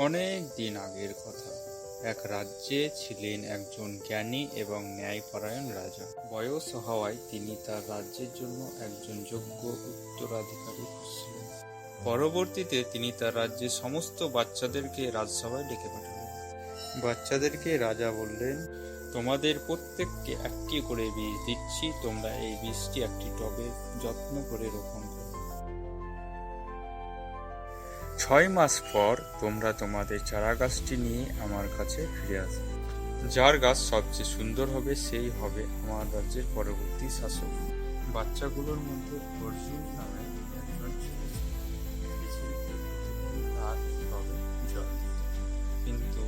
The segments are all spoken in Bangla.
অনেক দিন আগের কথা। এক রাজ্যে ছিলেন একজন জ্ঞানী এবং ন্যায়পরায়ণ রাজা। বয়স হওয়ায় তিনি তার রাজ্যের জন্য একজন যোগ্য উত্তরাধিকারী খুঁজছিলেন। পরবর্তীতে তিনি তার রাজ্যের সমস্ত বাচ্চাদেরকে রাজসভায় ডেকে পাঠালেন। বাচ্চাদেরকে রাজা বললেন, তোমাদের প্রত্যেককে একটি করে বীজ দিচ্ছি, তোমরা এই বীজটি একটি টবে যত্ন করে রোপণ করো। 6 মাস পর তোমরা তোমাদের চারা গাছটি নিয়ে আমার কাছে ফিরে আসবে। যার গাছ সবচেয়ে সুন্দর হবে সেই হবে আমার রাজ্যের পরবর্তী শাসক। বাচ্চাগুলোর মধ্যে অর্জুন নামে একজন ছিল। তার টবে জল দিত। কিন্তু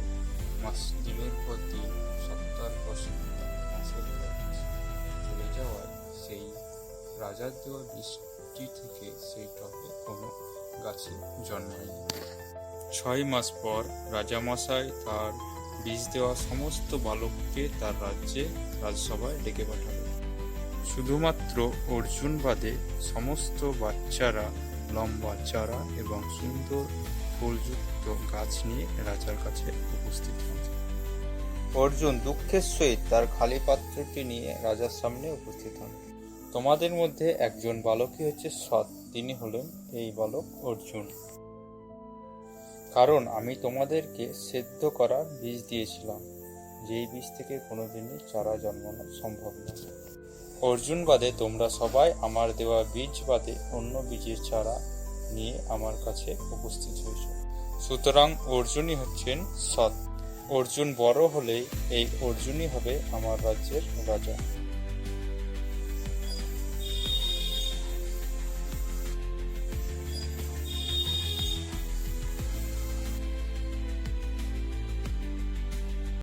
দিনের পর দিন, সপ্তাহ পর সপ্তাহ, মাসের পর মাস চলে যাওয়ায় সেই রাজার দেওয়া বৃষ্টি থেকে সেই টবে কোনো গাছে জন্মায়নি। 6 মাস পর রাজামশাই তার বীজ দেওয়া সমস্ত বালককে তার রাজ্যে রাজসভায় ডেকে পাঠালেন। শুধুমাত্র অর্জুন বাদে সমস্ত বাচ্চারা লম্বা চারা এবং সুন্দর ফুলযুক্ত গাছ নিয়ে রাজার কাছে উপস্থিত হন। অর্জুন দুঃখের সহিত তার খালি পাত্রটি নিয়ে রাজার সামনে উপস্থিত হন। তোমাদের মধ্যে একজন বালকই হচ্ছে সৎ, তিনি হলেন এই বালক অর্জুন। কারণ আমি তোমাদেরকে সেদ্ধ করা বীজ দিয়েছিলাম, যেই বীজ থেকে কোনোদিনই চারা জন্মানো সম্ভব নয়। অর্জুন বাদে তোমরা সবাই আমার দেওয়া বীজ বাদে অন্য বীজের চারা নিয়ে আমার কাছে উপস্থিত হয়েছ। সুতরাং অর্জুনই হচ্ছেন সৎ। অর্জুন বড় হলে এই অর্জুনই হবে আমার রাজ্যের রাজা।